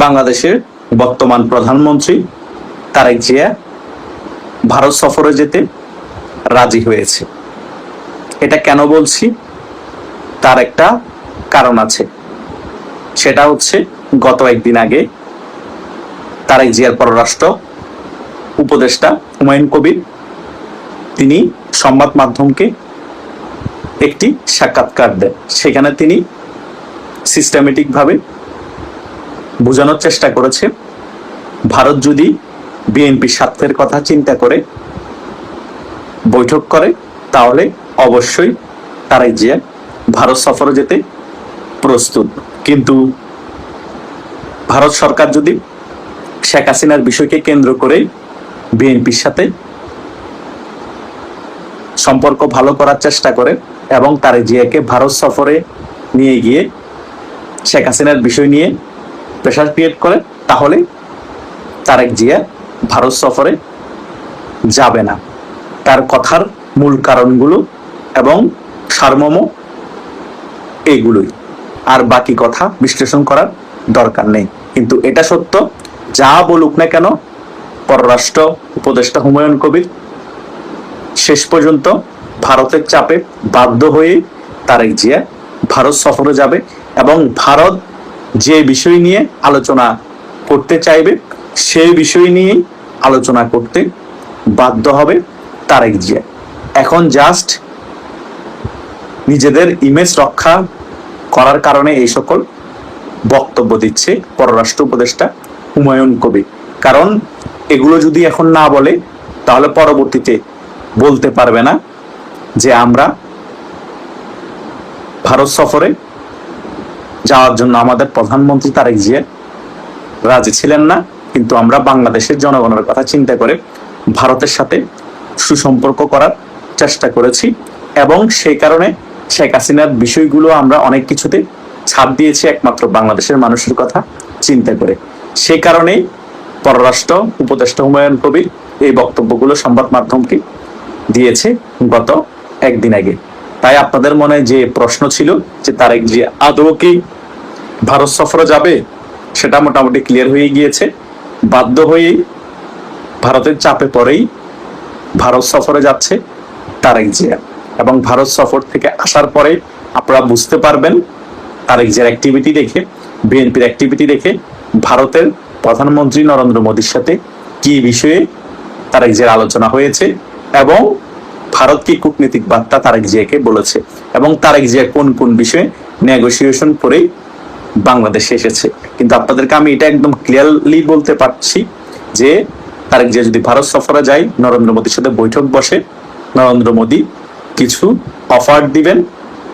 বাংলাদেশের বর্তমান প্রধানমন্ত্রী তারেক জিয়া ভারত সফরে যেতে রাজি হয়েছে। এটা কেন বলছি, তার একটা কারণ আছে। সেটা হচ্ছে গত একদিন আগে তারেক জিয়ার পররাষ্ট্র উপদেষ্টা হুমায়ুন কবির তিনি সংবাদ মাধ্যমকে একটি সাক্ষাৎকার দেন। সেখানে তিনি সিস্টেমেটিকভাবে বোঝানোর চেষ্টা করেছে, ভারত যদি বিএনপির স্বার্থের কথা চিন্তা করে বৈঠক করে তাহলে অবশ্যই তারেক জিয়া ভারত সফরে যেতে প্রস্তুত। কিন্তু ভারত সরকার যদি শেখ হাসিনার বিষয়কে কেন্দ্র করে বিএনপির সাথে সম্পর্ক ভালো করার চেষ্টা করে এবং তারেক জিয়াকে ভারত সফরে নিয়ে গিয়ে শেখ হাসিনার বিষয় নিয়ে প্রেশার ক্রিয়েট করে, তাহলে তারেক জিয়া ভারত সফরে যাবে না। তার কথার মূল কারণগুলো এবং সারমর্ম এইগুলোই, আর বাকি কথা বিশ্লেষণ করার দরকার নেই। কিন্তু এটা সত্য, যা বলুক না কেন পররাষ্ট্র উপদেষ্টা হুমায়ুন কবির শেষ পর্যন্ত ভারতের চাপে বাধ্য হয়ে তারেক জিয়া ভারত সফরে যাবে এবং ভারত যে বিষয় নিয়ে আলোচনা করতে চাইবে সেই বিষয় নিয়ে আলোচনা করতে বাধ্য হবে তারেক জিয়া। এখন জাস্ট নিজেদের ইমেজ রক্ষা করার কারণে এই সকল বক্তব্য দিচ্ছে পররাষ্ট্র উপদেষ্টা হুমায়ুন কবির। কারণ এগুলো যদি এখন না বলে তাহলে পরবর্তীতে বলতে পারবে না যে আমরা ভারত সফরে যাওয়ার জন্য আমাদের প্রধানমন্ত্রী তারেক জিয়া রাজি ছিলেন না, কিন্তু আমরা বাংলাদেশের জনগণের কথা চিন্তা করে ভারতের সাথে সুসম্পর্ক করার চেষ্টা করেছি এবং সেই কারণে শেখ হাসিনার বিষয়গুলো আমরা অনেক কিছুতে ছাড় দিয়েছি একমাত্র বাংলাদেশের মানুষের কথা চিন্তা করে। সেই কারণেই পররাষ্ট্র উপদেষ্টা হুমায়ুন কবির এই বক্তব্যগুলো সংবাদ মাধ্যমকে দিয়েছে গত একদিন আগে। তাই আপনাদের মনে যে প্রশ্ন ছিল যে তারেক জিয়া আদৌ কি ভারত সফরে যাবে, সেটা মোটামুটি ক্লিয়ার হয়ে গিয়েছে। বাধ্য হয়েই ভারতের চাপে পড়েই ভারত সফরে যাচ্ছে তারেক জিয়া এবং ভারত সফর থেকে আসার পরে আপনারা বুঝতে পারবেন তারেক জিয়ার অ্যাক্টিভিটি দেখে, বিএনপির অ্যাক্টিভিটি দেখে ভারতের প্রধানমন্ত্রী নরেন্দ্র মোদীর সাথে কি বিষয়ে তারেক জিয়ার আলোচনা হয়েছে এবং ভারত কি কূটনীতিক বার্তা তারেক জিয়াকে বলেছে এবং তারেক জিয়া কোন কোন বিষয়ে নেগোসিয়েশন করে বাংলাদেশে এসেছে। কিন্তু আপনাদেরকে আমি এটা একদম ক্লিয়ারলি বলতে পারছি যে তারেক জিয়া যদি ভারত সফরে যায়, নরেন্দ্র মোদীর সাথে বৈঠক বসে, নরেন্দ্র মোদী কিছু অফার দিবেন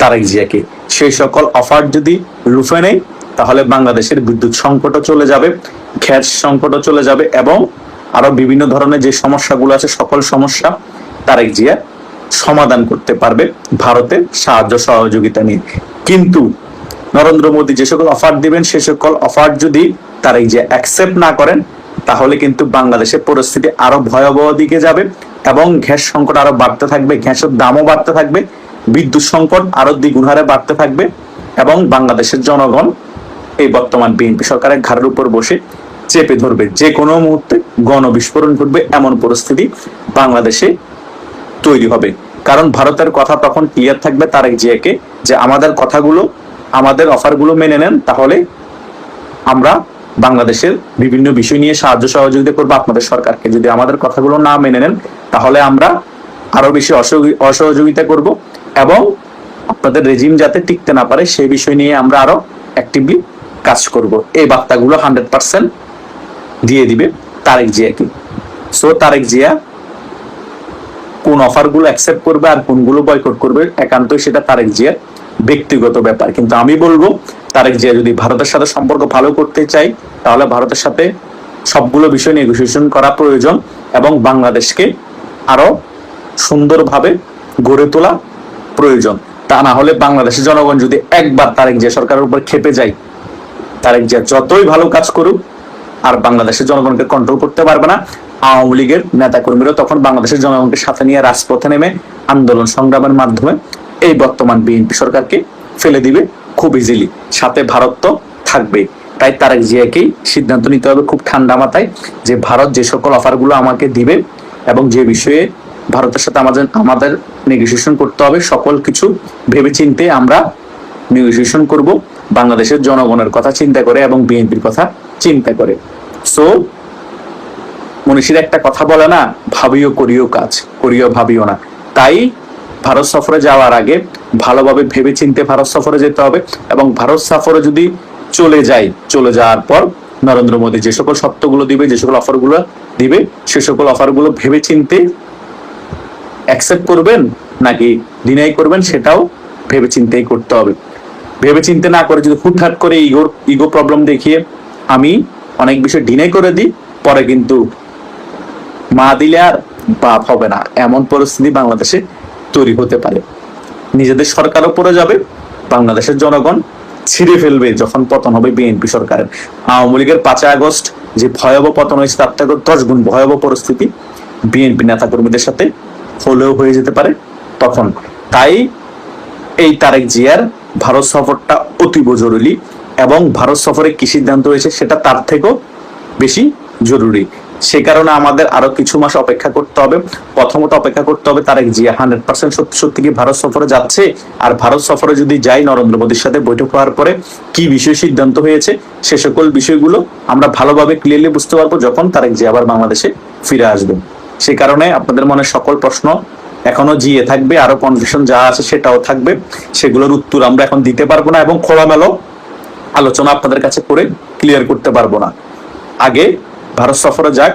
তারেক জিয়াকে। সেই সকল অফার যদি লুফে নেয় তাহলে বাংলাদেশের বিদ্যুৎ সংকটও চলে যাবে, গ্যাস সংকটও চলে যাবে এবং আরো বিভিন্ন ধরনের যে সমস্যাগুলো আছে সকল সমস্যা তারেক জিয়া সমাধান করতে পারবে ভারতের সাহায্য সহযোগিতা নিয়ে। কিন্তু নরেন্দ্র মোদী যে সকল অফার দিবেন সে সকল অফার যদি তারেক জিয়া অ্যাকসেপ্ট না করেন তাহলে কিন্তু বাংলাদেশের পরিস্থিতি আরো ভয়াবহ দিকে যাবে এবং গ্যাস সংকট আরো বাড়তে থাকবে, গ্যাসের দামও বাড়তে থাকবে, বিদ্যুৎ সংকট আরো দ্বিগুণ হারে বাড়তে থাকবে এবং বাংলাদেশের জনগণ এই বর্তমান বিএনপি সরকারের ঘাড়ের উপর বসে চেপে ধরবে, যে কোনো মুহূর্তে গণবিস্ফোরণ ঘটবে এমন পরিস্থিতি বাংলাদেশে তৈরি হবে। কারণ ভারতের কথা তখন ক্লিয়ার থাকবে তারেক জিয়াকে যে আমাদের কথাগুলো, আমাদের অফারগুলো মেনে নেন, তাহলে আমরা বাংলাদেশের বিভিন্ন বিষয় নিয়ে সাহায্য সহযোগিতা করবো আপনাদের সরকারকে। যদি আমাদের কথাগুলো না মেনে নেন তাহলে আমরা আরো বেশি অসহযোগিতা করব এবং আপনাদের রেজিম যাতে টিকতে না পারে সেই বিষয় নিয়ে আমরা আরো অ্যাক্টিভলি কাজ করব। এই বার্তাগুলো 100% দিয়ে দিবে তারেক জিয়াকে। সো তারেক জিয়া কোন অফারগুলো অ্যাকসেপ্ট করবে আর কোনগুলো বয়কট করবে একান্তই সেটা তারেক জিয়ার ব্যক্তিগত ব্যাপার। কিন্তু আমি বলবো তারেক জিয়া যদি ভারতের সাথে সম্পর্ক ভালো করতে চাই তাহলে ভারতের সাথে সবগুলো বিষয় নেগোসিয়েশন করা প্রয়োজন এবং বাংলাদেশকে আরো সুন্দরভাবে গড়ে তোলা প্রয়োজন। তা না হলে বাংলাদেশের জনগণ যদি একবার তারেক জিয়া সরকারের উপর খেপে যায়, তারেক জিয়া যতই ভালো কাজ করুক আর বাংলাদেশের জনগণকে কন্ট্রোল করতে পারবে না। আওয়ামী লীগের নেতা কর্মীরা তখন বাংলাদেশের জনগণকে সাথে নিয়ে রাজপথে নেমে আন্দোলন সংগ্রামের মাধ্যমে এই বর্তমান বিএনপি সরকারকে ফেলে দিবে খুব ইজিলি। সাথে ভারত তো থাকবে। তাই তারেক জিয়াকেই সিদ্ধান্ত নিতে হবে খুব ঠান্ডা মাথায় যে ভারত যে সকল অফারগুলো আমাকে দিবে এবং যে বিষয়ে ভারতের সাথে আমাদের নেগোসিয়েশন করতে হবে, সকল কিছু ভেবেচিন্তে আমরা নেগোসিয়েশন করব বাংলাদেশের জনগণের কথা চিন্তা করে এবং বিএনপির কথা চিন্তা করে। সো মনীষীর একটা কথা বলে না, ভাবিও করিও কাজ, করিও ভাবিও না। তাই ভারত সফরে যাওয়ার আগে ভালোভাবে ভেবে চিন্তে ভারত সফরে যেতে হবে এবং ভারত সফরে যদি চলে যাওয়ার পর নরেন্দ্র মোদী যে সকল শর্তগুলো দিবে, যে সকল অফারগুলো দিবে, সে সকল অফারগুলো ভেবে চিন্তে অ্যাকসেপ্ট করবেন নাকি ডিনাই করবেন সেটাও ভেবে চিন্তেই করতে হবে। ভেবে চিন্তে না করে যদি হুটহাট করে ইগো প্রবলেম দেখিয়ে আমি অনেক বিষয় ডিনাই করে দিই, পরে কিন্তু মা দিলে আর বাপ হবে না, এমন পরিস্থিতি বাংলাদেশে তৈরি হতে পারে। নিজেদের সরকারও পড়ে যাবে, বাংলাদেশের জনগণ ছিঁড়ে ফেলবে যখন পতন হবে বিএনপি সরকারের। আওয়ামী লীগের 5 আগস্ট যে ভয়াবহ পতন হয়েছে তার থেকে 10 গুণ ভয়াবহ পরিস্থিতি বিএনপি নেতা কর্মীদের সাথে হলেও হয়ে যেতে পারে তখন। তাই এই তারেক জিয়ার ভারত সফরটা অতীব জরুরি এবং ভারত সফরে কি সিদ্ধান্ত হয়েছে সেটা তার থেকেও বেশি জরুরি। সে কারণে আমাদের আরো কিছু মাস অপেক্ষা করতে হবে। প্রথমত অপেক্ষা করতে হবে তারেক জিয়া 100% সত্যি সত্যি কি ভারত সফরে যাচ্ছে, আর ভারত সফরে যদি যাই নরেন্দ্র মোদীর সাথে বৈঠক হওয়ার পরে কি বিষয় সিদ্ধান্ত হয়েছে সে সকল বিষয়গুলো আমরা ভালোভাবে ক্লিয়ারলি বুঝতে পারবো যখন তারেক জিয়া আবার বাংলাদেশে ফিরে আসবে। সে কারণে আপনাদের মনে সকল প্রশ্ন এখনো জিয়ে থাকবে, আরো কনফিউশন যা আছে সেটাও থাকবে, সেগুলোর উত্তর আমরা এখন দিতে পারবো না এবং খোলামেলা আলোচনা আপনাদের কাছে করে ক্লিয়ার করতে পারবো না। আগে ভারত সফরে যাক,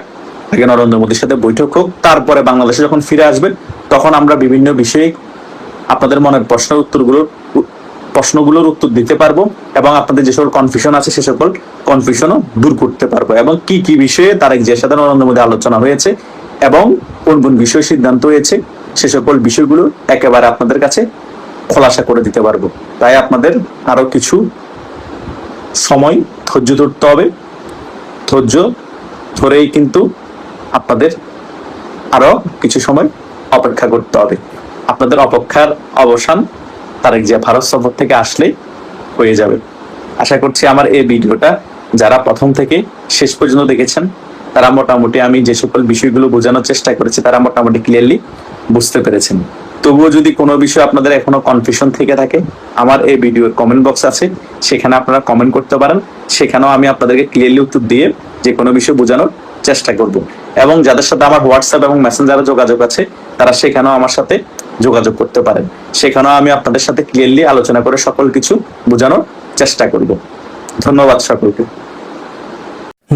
আগে নরেন্দ্র মোদীর সাথে বৈঠক হোক, তারপরে বাংলাদেশে যখন ফিরে আসবে তখন আমরা বিভিন্ন বিষয়ে আপনাদের মনের প্রশ্নগুলোর উত্তর দিতে পারবো এবং আপনাদের যে সকল কনফিউশন আছে সে সকল কনফিউশনও দূর করতে পারবো এবং কি কি বিষয়ে তারেক জিয়ার সাথে নরেন্দ্র মোদী আলোচনা হয়েছে এবং কোন কোন বিষয়ে সিদ্ধান্ত হয়েছে সে সকল বিষয়গুলো একেবারে আপনাদের কাছে খোলাসা করে দিতে পারবো। তাই আপনাদের আরো কিছু সময় ধৈর্য ধরতে হবে, ধৈর্য ধরেই কিন্তু আপনাদের আরো কিছু সময় অপেক্ষা করতে হবে। আপনাদের অপেক্ষার অবসান তারেক জিয়া ভারত সফর থেকে আসলে হয়ে যাবে। আশা করছি আমার এই ভিডিওটা যারা প্রথম থেকে শেষ পর্যন্ত দেখেছেন তারা মোটামুটি আমি যে সকল বিষয়গুলো বোঝানোর চেষ্টা করেছি তারা মোটামুটি ক্লিয়ারলি বুঝতে পেরেছেন। তবুও যদি কোনো বিষয় আপনাদের এখনো কনফিউশন থেকে থাকে, আমার এই ভিডিওর কমেন্ট বক্স আছে, সেখানে আপনারা কমেন্ট করতে পারেন, সেখানেও আমি আপনাদেরকে ক্লিয়ারলি উত্তর দিয়ে যে কোনো বিষয় বোঝানোর চেষ্টা করব। এবং যাদের সাথে আমার হোয়াটসঅ্যাপ এবং মেসেঞ্জারে যোগাযোগ আছে তারা সেখানেও আমার সাথে যোগাযোগ করতে পারেন, সেখানেও আমি আপনাদের সাথে ক্লিয়ারলি আলোচনা করে সকল কিছু বোঝানোর চেষ্টা করব। ধন্যবাদ সকলকে।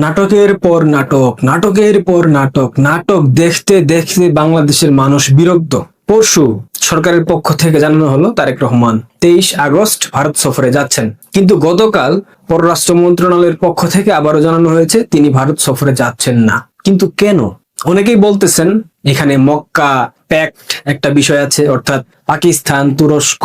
নাটকের পর নাটক, নাটকের পর নাটক, নাটক দেখতে দেখতে বাংলাদেশের মানুষ বিরক্ত। পরশু সরকারের পক্ষ থেকে জানানো হলো তারেক রহমান 23 আগস্ট ভারত সফরে যাচ্ছেন, কিন্তু গতকাল পররাষ্ট্র মন্ত্রণালয়ের পক্ষ থেকে আবারও জানানো হয়েছে তিনি ভারত সফরে যাচ্ছেন না। কিন্তু কেন? অনেকেই বলতেছেন এখানে মক্কা প্যাক্ট একটা বিষয় আছে, অর্থাৎ পাকিস্তান, তুরস্ক,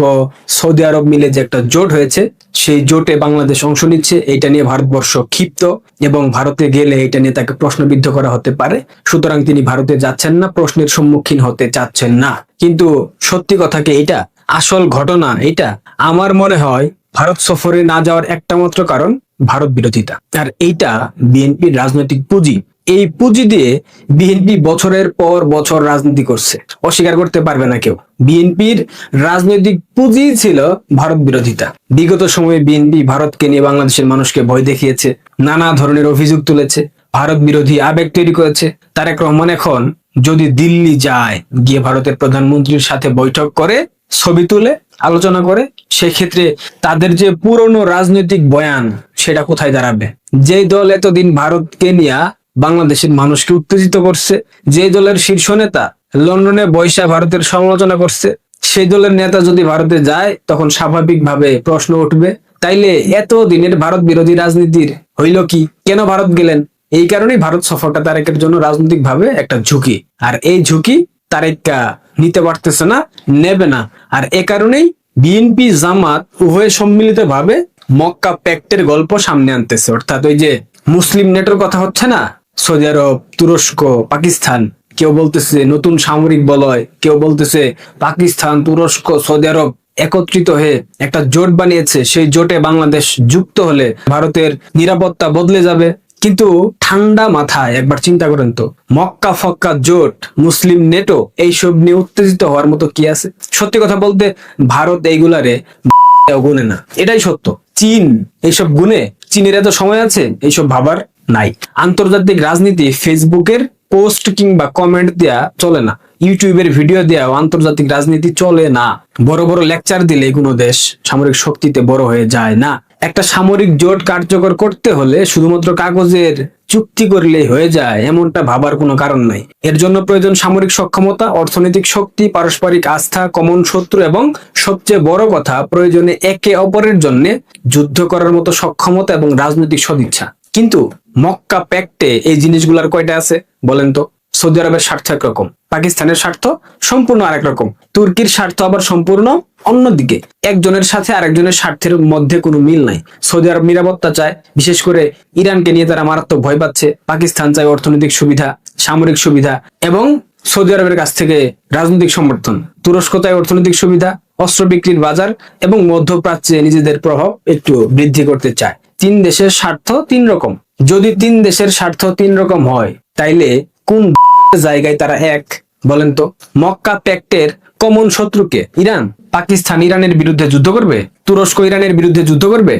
সৌদি আরব মিলে যে একটা জোট হয়েছে সেই জোটে বাংলাদেশ অংশ নিচ্ছে, এটা নিয়ে ভারতবর্ষ ক্ষিপ্ত এবং ভারতে গেলে এটা নিয়ে তাকে প্রশ্নবিদ্ধ করা হতে পারে, সুতরাং তিনি ভারতে যাচ্ছেন না, প্রশ্নের সম্মুখীন হতে চাচ্ছেন না। কিন্তু সত্যি কথা কি এটা? আসল ঘটনা এটা? আমার মনে হয় ভারত সফরে না যাওয়ার একটা মাত্র কারণ ভারত বিরোধিতা, আর এইটা বিএনপির রাজনৈতিক পুঁজি। এই পুঁজি দিয়ে বিএনপি বছরের পর বছর রাজনীতি করছে, অস্বীকার করতে পারবে না কেউ। বিএনপির রাজনৈতিক পুঁজি ছিল ভারত বিরোধিতা। বিগত সময়ে বিএনপি ভারতকে নিয়ে বাংলাদেশের মানুষকে ভয় দেখিয়েছে, নানা ধরনের অভিযোগ তুলেছে, ভারত বিরোধী আবেগ তৈরি করেছে। তারেক রহমান এখন যদি দিল্লি যায়, গিয়ে ভারতের প্রধানমন্ত্রীর সাথে বৈঠক করে, ছবি তুলে আলোচনা করে, সেক্ষেত্রে তাদের যে পুরনো রাজনৈতিক বয়ান সেটা কোথায় দাঁড়াবে? যে দল এতদিন ভারতকে নিয়ে বাংলাদেশের মানুষকে উত্তেজিত করছে, যে দলের শীর্ষ নেতা লন্ডনে বৈশা ভারতের সমালোচনা করছে, সেই দলের নেতা যদি ভারতে যায় তখন স্বাভাবিকভাবে প্রশ্ন উঠবে, তাইলে এত দিনের ভারত বিরোধী রাজনীতির হইল কি? কেন ভারত গেলেন? এই কারণেই ভারত সফরটা তারেকের জন্য রাজনৈতিক ভাবে একটা ঝুঁকি, আর এই ঝুঁকি তারেকা নিতে পারতেছে না, নেবে না। আর এ কারণেই বিএনপি জামাত উভয় সম্মিলিত ভাবে মক্কা প্যাক্টের গল্প সামনে আনতেছে, অর্থাৎ ওই যে মুসলিম নেটোর কথা হচ্ছে না, সৌদি আরব, তুরস্ক, পাকিস্তান, কেউ বলতেছে নতুন সামরিক বলয়, কেউ বলতেছে পাকিস্তান, তুরস্ক, সৌদি আরব একত্রিত হয়ে একটা জোট বানিয়েছে, সেই জোটে বাংলাদেশ যুক্ত হলে ভারতের নিরাপত্তা বদলে যাবে। কিন্তু ঠান্ডা মাথায় একবার চিন্তা করেন তো, মক্কা ফক্কা জোট, মুসলিম নেটো, এইসব নিয়ে উত্তেজিত হওয়ার মতো কি আছে? সত্যি কথা বলতে ভারত এইগুলারে গুনে না, এটাই সত্য। চীন এইসব গুনে, চীনের এত সময় আছে এইসব ভাবার? নাই। আন্তর্জাতিক রাজনীতি ফেসবুকের পোস্ট কিংবা কমেন্ট দেয়া চলে না, ইউটিউবের ভিডিও দেওয়া আন্তর্জাতিক রাজনীতি চলে না। বড় বড় লেকচার দিলে কোনো দেশ সামরিক শক্তিতে বড় হয়ে যায় না। একটা সামরিক জোট কার্যকর করতে হলে শুধুমাত্র কাগজের চুক্তি করলেই হয়ে যায় এমনটা ভাবার কোনো কারণ নাই। এর জন্য প্রয়োজন সামরিক সক্ষমতা, অর্থনৈতিক শক্তি, পারস্পরিক আস্থা, কমন শত্রু এবং সবচেয়ে বড় কথা প্রয়োজনে একে অপরের জন্য যুদ্ধ করার মতো সক্ষমতা এবং রাজনৈতিক সদিচ্ছা। কিন্তু মক্কা প্যাক্টে এই জিনিসগুলোর কয়টা আছে বলেন তো? সৌদি আরবের স্বার্থ একরকম, পাকিস্তানের স্বার্থ সম্পূর্ণ আরেক রকম, তুর্কির স্বার্থ আবার সম্পূর্ণ অন্যদিকে। একজনের সাথে আরেকজনের স্বার্থের মধ্যে কোনো মিল নাই। সৌদি আরব নিরাপত্তা চায়, বিশেষ করে ইরানকে নিয়ে তারা মারাত্মক ভয় পাচ্ছে। পাকিস্তান চায় অর্থনৈতিক সুবিধা, সামরিক সুবিধা এবং সৌদি আরবের কাছ থেকে রাজনৈতিক সমর্থন। তুরস্ক চায় অর্থনৈতিক সুবিধা, অস্ত্র বিক্রির বাজার এবং মধ্যপ্রাচ্যে নিজেদের প্রভাব একটু বৃদ্ধি করতে চায়। তিন দেশের স্বার্থ তিন রকম। যদি তিন দেশের স্বার্থ তিন রকম হয়, তাইলে কোন জায়গায় তারা এক বলেন তো? মক্কা প্যাক্টের কমন শত্রুকে ইরান। পাকিস্তান ইরানের বিরুদ্ধে যুদ্ধ করবে? তুরস্ক ইরানের বিরুদ্ধে যুদ্ধ করবে?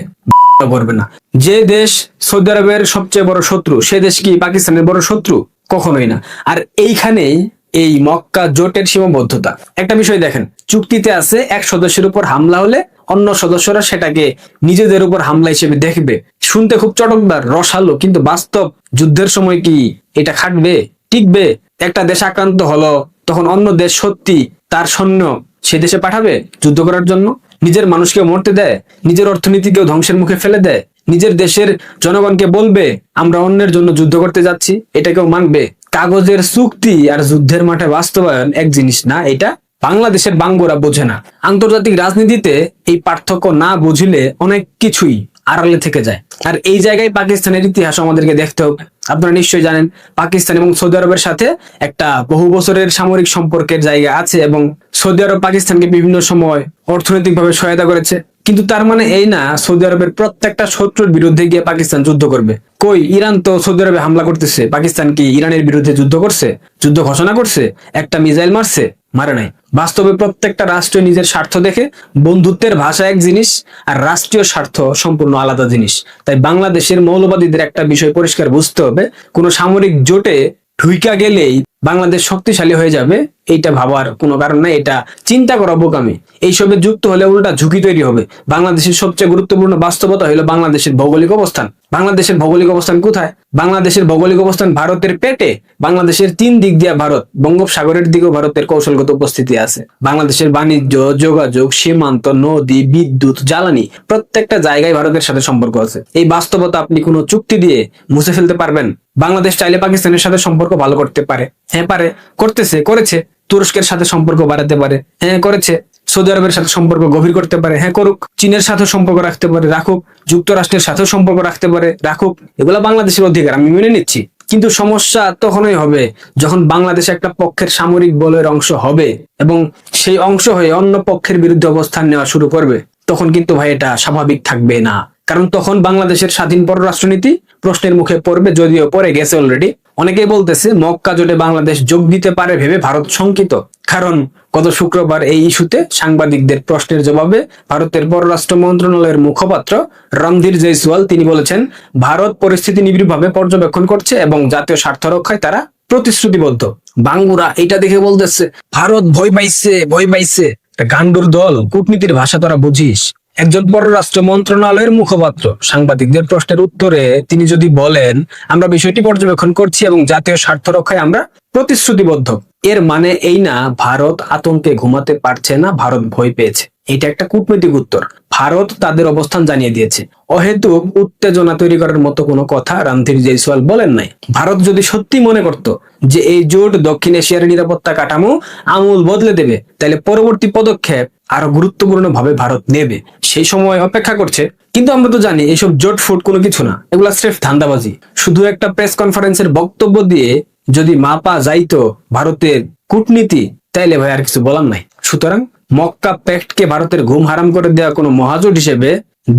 করবে না। যে দেশ সৌদি আরবের সবচেয়ে বড় শত্রু, সে দেশ কি পাকিস্তানের বড় শত্রু? কখনোই না। আর এইখানেই এই মক্কা জোটের সীমাবদ্ধতা। একটা বিষয় দেখেন, চুক্তিতে আছে এক সদস্যের উপর হামলা হলে অন্য সদস্যরা সেটাকে নিজেদের উপর হামলা হিসেবে দেখবে। শুনতে খুব চটকদার, রসালো, কিন্তু বাস্তব যুদ্ধের সময় কি এটা খাটবে, টিকবে? একটা দেশ আক্রান্ত হলো, তখন অন্য দেশ সত্যি তার সৈন্য সে দেশে পাঠাবে যুদ্ধ করার জন্য? নিজের মানুষকে মরতে দেয়? নিজের অর্থনীতিকেও ধ্বংসের মুখে ফেলে দেয়? নিজের দেশের জনগণকে বলবে আমরা অন্যের জন্য যুদ্ধ করতে যাচ্ছি? এটা কেউ মানবে? কাগজের চুক্তি আর যুদ্ধের মাঠে বাস্তবায়ন এক জিনিস না, এটা বাংলাদেশের বাঙ্গুরা বোঝে না। আন্তর্জাতিক রাজনীতিতে এই পার্থক্য না বুঝলে অনেক কিছুই আড়ালে থেকে যায়। আর এই জায়গায় পাকিস্তানের ইতিহাস আমাদেরকে দেখতে হবে। আপনারা নিশ্চয়ই জানেন পাকিস্তান এবং সৌদি আরবের সাথে একটা বহু বছরের সামরিক সম্পর্কের জায়গা আছে এবং সৌদি আরব পাকিস্তানকে বিভিন্ন সময় অর্থনৈতিকভাবে সহায়তা করেছে। কিন্তু তার মানে এই না সৌদি আরবের প্রত্যেকটা শত্রুর বিরুদ্ধে গিয়ে পাকিস্তান যুদ্ধ করবে। কই, ইরান তো সৌদি আরবে হামলা করতেছে, পাকিস্তান কি ইরানের বিরুদ্ধে যুদ্ধ করছে? যুদ্ধ ঘোষণা করছে? একটা মিসাইল মারছে? মারে নাই। বাস্তবে প্রত্যেকটা রাষ্ট্র নিজের স্বার্থ দেখে। বন্ধুত্বের ভাষা এক জিনিস আর রাষ্ট্রীয় স্বার্থ সম্পূর্ণ আলাদা জিনিস। তাই বাংলাদেশের মৌলবাদীদের একটা বিষয় পরিষ্কার বুঝতে হবে, কোন সামরিক জোটে ঢুইকা গেলেই বাংলাদেশ শক্তিশালী হয়ে যাবে এইটা ভাবার কোনো কারণ নাই। এটা চিন্তা করা বোকামি। এইসবে যুক্ত হলে উল্টা ঝুঁকি তৈরি হবে। বাংলাদেশের সবচেয়ে গুরুত্বপূর্ণ বাস্তবতা হলো বাংলাদেশের ভৌগোলিক অবস্থান। বাংলাদেশের ভৌগোলিক অবস্থান কোথায়? বাংলাদেশের ভৌগোলিক অবস্থান ভারতের পেটে। বাংলাদেশের তিন দিক দিয়ে ভারত, বঙ্গোপসাগরের দিকেও ভারতের কৌশলগত উপস্থিতি আছে। বাংলাদেশের বাণিজ্য, যোগাযোগ, সীমান্ত, নদী, বিদ্যুৎ, জ্বালানি প্রত্যেকটা জায়গায় ভারতের সাথে সম্পর্ক আছে। এই বাস্তবতা আপনি কোনো চুক্তি দিয়ে মুছে ফেলতে পারবেন? বাংলাদেশ চাইলে পাকিস্তানের সাথে সম্পর্ক ভালো করতে পারে, হ্যাঁ পারে, করতেছে, করেছে। তুরস্কের সাথে সম্পর্ক বাড়াতে পারে, হ্যাঁ করেছে। সৌদি আরবের সাথে সম্পর্ক গভীর করতে পারে, হ্যাঁ করুক। চীনের সাথে সম্পর্ক রাখতে পারে, রাখুক। যুক্তরাষ্ট্রের সাথেও সম্পর্ক রাখতে পারে, রাখুক। এগুলা বাংলাদেশের অধিকার, আমি মেনে নিচ্ছি। কিন্তু সমস্যা তখনই হবে যখন বাংলাদেশ একটা পক্ষের সামরিক বলের অংশ হবে এবং সেই অংশ হয়ে অন্য পক্ষের বিরুদ্ধে অবস্থান নেওয়া শুরু করবে। তখন কিন্তু ভাই এটা স্বাভাবিক থাকবে না, কারণ তখন বাংলাদেশের স্বাধীন পররাষ্ট্রনীতি প্রশ্নের মুখে পড়বে, যদিও পড়ে গেছে অলরেডি। অনেকেই বলতেছে মক্কা জোটে বাংলাদেশ যোগ দিতে পারে ভেবে ভারত শঙ্কিত। কারণ গত শুক্রবার এই ইস্যুতে সাংবাদিকদের প্রশ্নের জবাবে ভারতের পররাষ্ট্র মন্ত্রণালয়ের মুখপাত্র রণধীর জয়সওয়াল তিনি বলেছেন, ভারত পরিস্থিতি নিবিড়ভাবে পর্যবেক্ষণ করছে এবং জাতীয় স্বার্থ রক্ষায় তারা প্রতিশ্রুতিবদ্ধ। বাঙ্গুরা এটা দেখে বলতেছে ভারত ভয় পাইছে, ভয় পাইছে। গান্ডুর দল, কূটনীতির ভাষা তোরা বুঝিস? একজন পররাষ্ট্র মন্ত্রণালয়ের মুখপাত্র সাংবাদিকদের প্রশ্নের উত্তরে তিনি যদি বলেন আমরা বিষয়টি পর্যবেক্ষণ করছি এবং জাতীয় স্বার্থ রক্ষায় আমরা প্রতিশ্রুতিবদ্ধ, এর মানে এই না ভারত আতঙ্কে ঘুমাতে পারছে না, ভারত ভয় পেয়েছে। এটা একটা কূটনৈতিক উত্তর। ভারত তাদের অবস্থান জানিয়ে দিয়েছে। অহেতুক উত্তেজনা তৈরি করার মতো কোনো কথা রণধীর জয়সওয়াল বলেন নাই। ভারত যদি সত্যি মনে করত যে এই জোট দক্ষিণ এশিয়ার নিরাপত্তা কাঠামো আমূল বদলে দেবে, তাহলে পরবর্তী পদক্ষেপ আরো গুরুত্বপূর্ণ ভাবে ভারত নেবে। সেই সময় অপেক্ষা করছে। কিন্তু আমরা তো জানি এইসব জোট ফুট কোনো কিছু না, এগুলা স্রেফ ধান্দাবাজি। শুধু একটা প্রেস কনফারেন্সের বক্তব্য দিয়ে যদি মাপা যাইতো ভারতের কূটনীতি, তাইলে ভাই আর কিছু বলার নাই। সুতরাং মক্কা প্যাক্টকে ভারতের ঘুম হারাম করে দেওয়া কোনো মহাজোট হিসেবে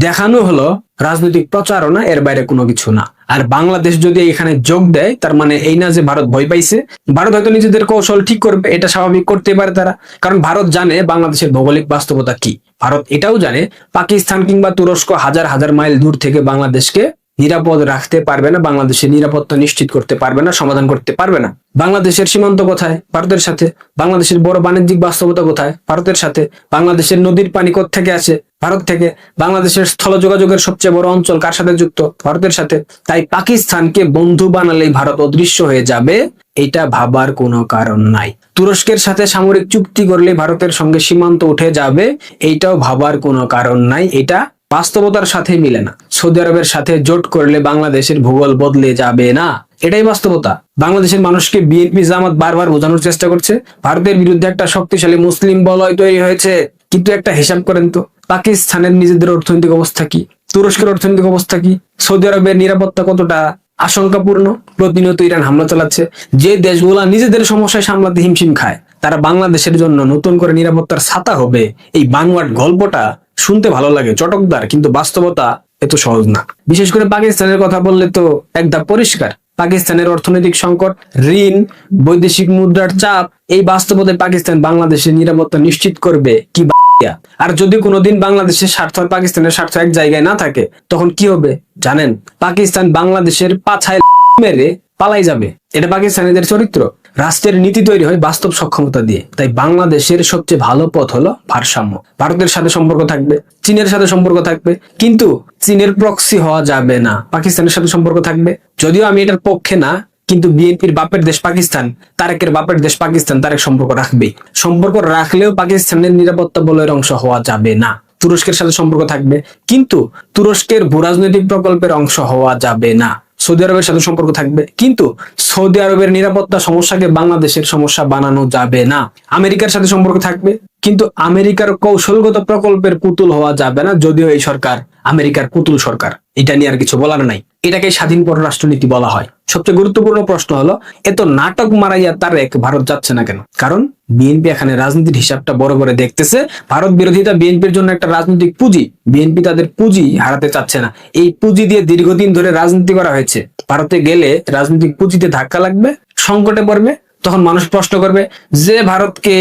দেখানো হলো রাজনৈতিক প্রচারণা, এর বাইরে কোনো কিছু না। আর বাংলাদেশ যদি এখানে যোগ দেয়, তার মানে এই না যে ভারত ভয় পাইছে। ভারত হয়তো নিজেদের কৌশল ঠিক করবে, এটা স্বাভাবিক, করতে পারে তারা, কারণ ভারত জানে বাংলাদেশের ভৌগোলিক বাস্তবতা কি। ভারত এটাও জানে পাকিস্তান কিংবা তুরস্ক হাজার হাজার মাইল দূর থেকে বাংলাদেশকে নিরাপদ রাখতে পারবে না, বাংলাদেশের নিরাপত্তা নিশ্চিত করতে পারবে না, সমাধান করতে পারবে না। বাংলাদেশের সীমান্ত কোথায়? ভারতের সাথে। বাংলাদেশের বড় বাণিজ্যিক বাস্তবতা কোথায়? ভারতের সাথে। বাংলাদেশের নদীর পানি কোত্থেকে আসে? ভারত থেকে। বাংলাদেশের স্থল যোগাযোগের সবচেয়ে বড় অঞ্চল কার সাথে যুক্ত? ভারতের সাথে। তাই পাকিস্তানকে বন্ধু বানালেই ভারত অদৃশ্য হয়ে যাবে, এটা ভাবার কোনো কারণ নাই। তুরস্কের সাথে সামরিক চুক্তি করলে ভারতের সঙ্গে সীমান্ত উঠে যাবে, এইটাও ভাবার কোনো কারণ নাই, এটা বাস্তবতার সাথে মিলে না। সৌদি আরবের সাথে জোট করলে বাংলাদেশের ভূগোল বদলে যাবে না, এটাই বাস্তবতা। বাংলাদেশের মানুষকে বিএনপি জামাত বারবার বোঝানোর চেষ্টা করছে ভারতের বিরুদ্ধে একটা শক্তিশালী মুসলিম বলয় তৈরি হয়েছে, কিন্তু একটা হিসাব করেন তো, পাকিস্তানের নিজেদের অর্থনৈতিক অবস্থা কি, তুরস্কের অর্থনৈতিক অবস্থা কি, সৌদি আরবের নিরাপত্তা কতটা আশঙ্কাপূর্ণ। প্রতিনিয়ত ইরান হামলা চালাচ্ছে। যে দেশগুলা নিজেদের সমস্যায় সামলাতে হিমশিম খায়, তারা বাংলাদেশের জন্য নতুন করে নিরাপত্তার ছাতা হবে, এই বানোয়াট গল্পটা শুনতে ভালো লাগে, চটকদার, কিন্তু বাস্তবতা এত সহজ না। বিশেষ করে পাকিস্তানের কথা বললে তো একদম পরিষ্কার। পাকিস্তানের অর্থনৈতিক সংকট, ঋণ, বৈদেশিক মুদ্রার চাপ, এই বাস্তবতায় পাকিস্তান বাংলাদেশের নিরাপত্তা নিশ্চিত করবে কি? আর যদি কোনোদিন বাংলাদেশের স্বার্থ আর পাকিস্তানের স্বার্থ এক জায়গায় না থাকে, তখন কি হবে জানেন? পাকিস্তান বাংলাদেশের পাছায় মেরে পালাই যাবে। এটা পাকিস্তানিদের চরিত্র। রাষ্ট্রের নীতি তৈরি হয় বাস্তব সক্ষমতা দিয়ে। তাই বাংলাদেশের সবচেয়ে ভালো পথ হলো ভারসাম্য। ভারতের সাথে সম্পর্ক থাকবে, চীনের সাথে সম্পর্ক থাকবে, কিন্তু চীনের প্রক্সি হওয়া যাবে না। পাকিস্তানের সাথে সম্পর্ক থাকবে, যদিও আমি এটার পক্ষে না, কিন্তু বিএনপির বাপের দেশ পাকিস্তান, তারেকের বাপের দেশ পাকিস্তান, তারেক সম্পর্ক রাখবেই। সম্পর্ক রাখলেও পাকিস্তানের নিরাপত্তা বলয়ের অংশ হওয়া যাবে না। তুরস্কের সাথে সম্পর্ক থাকবে, কিন্তু তুরস্কের ভূরাজনৈতিক প্রকল্পের অংশ হওয়া যাবে না। সৌদি আরবের সাথে সম্পর্ক থাকবে, কিন্তু সৌদি আরবের নিরাপত্তা সমস্যাকে বাংলাদেশের সমস্যা বানানো যাবে না। আমেরিকার সাথে সম্পর্ক থাকবে, কিন্তু আমেরিকার কৌশলগত প্রকল্পের পুতুল হওয়া যাবে না, যদিও এই সরকার আমেরিকার পুতুল সরকার, এটা নিয়ে আর কিছু বলার নাই। এটাকে স্বাধীন পররাষ্ট্রনীতি বলা হয়। সবচেয়ে গুরুত্বপূর্ণ প্রশ্ন হলো, এত নাটক মারাইয়া তারেক ভারত যাচ্ছে না কেন? কারণ বিএনপি এখানে রাজনীতির হিসাবটা বড় করে দেখতেছে। ভারত বিরোধিতা বিএনপির জন্য একটা রাজনৈতিক পুঁজি, বিএনপি তাদের পুঁজি হারাতে চাচ্ছে না। এই পুঁজি দিয়ে দীর্ঘদিন ধরে রাজনীতি করা হয়েছে। ভারতে গেলে রাজনৈতিক পুঁজিতে ধাক্কা লাগবে, সংকটে পড়বে, তখন মানুষ প্রশ্ন করবে, যে ভারতকে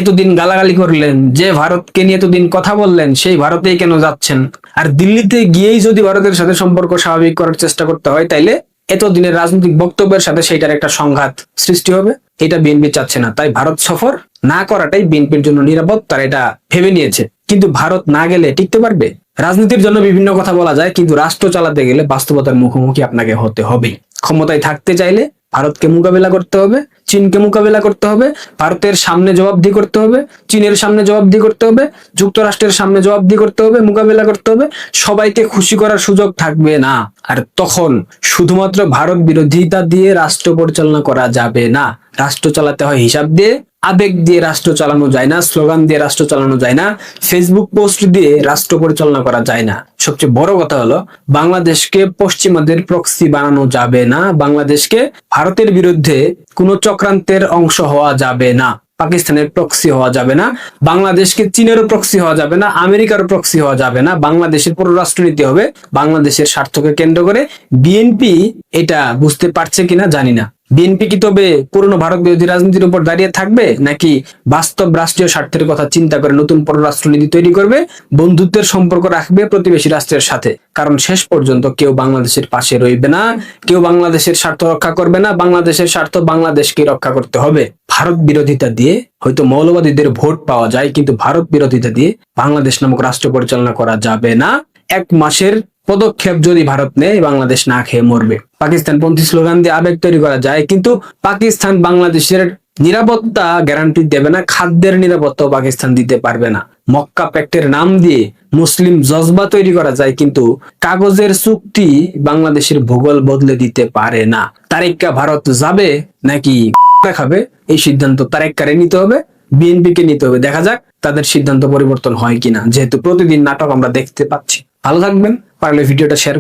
এতদিন গালাগালি করলেন, যে ভারতকে নিয়ে এতদিন কথা বললেন, সেই ভারতেই কেন যাচ্ছেন? আর দিল্লিতে গিয়েই যদি ভারতের সাথে সম্পর্ক স্বাভাবিক করার চেষ্টা করতে হয়, তাইলে এতদিনের রাজনৈতিক বক্তব্যের সাথে সেইটার একটা সংঘাত সৃষ্টি হবে। এটা বিএনপি চাচ্ছে না। তাই ভারত সফর না করাটাই বিএনপির জন্য নিরাপদ, তারা এটা ভেবে নিয়েছে। কিন্তু ভারত না গেলে টিকতে পারবে? রাজনীতির জন্য বিভিন্ন কথা বলা যায়, কিন্তু রাষ্ট্র চালাতে গেলে বাস্তবতার মুখোমুখি আপনাকে হতে হবে। ক্ষমতায় থাকতে চাইলে ভারতকে মোকাবিলা করতে হবে, চীনকে মোকাবিলা করতে হবে, ভারতের সামনে জবাবদিহি করতে হবে, চীনের সামনে জবাবদিহি করতে হবে, যুক্তরাষ্ট্রের সামনে জবাবদিহি করতে হবে, মোকাবিলা করতে হবে। সবাইকে খুশি করার সুযোগ থাকবে না। আর তখন শুধুমাত্র ভারত বিরোধিতা দিয়ে রাষ্ট্র পরিচালনা করা যাবে না। রাষ্ট্র চালাতে হয় হিসাব দিয়ে, আবেগ দিয়ে রাষ্ট্র চালানো যায় না, স্লোগান দিয়ে রাষ্ট্র চালানো যায় না, ফেসবুক পোস্ট দিয়ে রাষ্ট্র পরিচালনা করা যায় না। সবচেয়ে বড় কথা হলো, বাংলাদেশকে পশ্চিমাদের প্রক্সি বানানো যাবে না। বাংলাদেশকে ভারতের বিরুদ্ধে কোনো চক্রান্তের অংশ হওয়া যাবে না। পাকিস্তানের প্রক্সি হওয়া যাবে না, বাংলাদেশকে চীনেরও প্রক্সি হওয়া যাবে না, আমেরিকারও প্রক্সি হওয়া যাবে না। বাংলাদেশের পররাষ্ট্রনীতি হবে বাংলাদেশের স্বার্থকে কেন্দ্র করে। বিএনপি এটা বুঝতে পারছে কিনা জানি না। বিএনপি কি তবে পুরনো ভারত বিরোধী রাজনীতির উপর দাঁড়িয়ে থাকবে, নাকি বাস্তব রাষ্ট্রীয় স্বার্থের কথা চিন্তা করে নতুন পররাষ্ট্রনীতি তৈরি করবে, বন্ধুত্বের সম্পর্ক রাখবে প্রতিবেশী রাষ্ট্রের সাথে? কারণ শেষ পর্যন্ত কেউ বাংলাদেশের পাশে রইবে না, কেউ বাংলাদেশের স্বার্থ রক্ষা করবে না। বাংলাদেশের স্বার্থ বাংলাদেশকে রক্ষা করতে হবে। ভারত বিরোধিতা দিয়ে হয়তো মৌলবাদীদের ভোট পাওয়া যায়, কিন্তু ভারত বিরোধিতা দিয়ে বাংলাদেশ নামক রাষ্ট্র পরিচালনা করা যাবে না। 1 মাসের পদক্ষেপ যদি ভারত নেয়, বাংলাদেশ না খেয়ে মরবে। পাকিস্তান পন্থী স্লোগান দিয়ে আবেগ তৈরি করা যায়, কিন্তু পাকিস্তান বাংলাদেশের নিরাপত্তা গ্যারান্টি দেবে না, খাদ্যের নিরাপত্তাও পাকিস্তান দিতে পারবে না। মক্কা প্যাক্টের নাম দিয়ে মুসলিম জজবা তৈরি করা যায়, কিন্তু কাগজের চুক্তি বাংলাদেশের ভূগোল বদলে দিতে পারে না। তারেক্কা ভারত যাবে নাকি খাবে, এই সিদ্ধান্ত তারেক্কারে নিতে হবে, বিএনপি কে নিতে হবে। দেখা যাক তাদের সিদ্ধান্ত পরিবর্তন হয় কিনা, যেহেতু প্রতিদিন নাটক আমরা দেখতে পাচ্ছি। ভালো থাকবেন, পারলে ভিডিওটা শেয়ার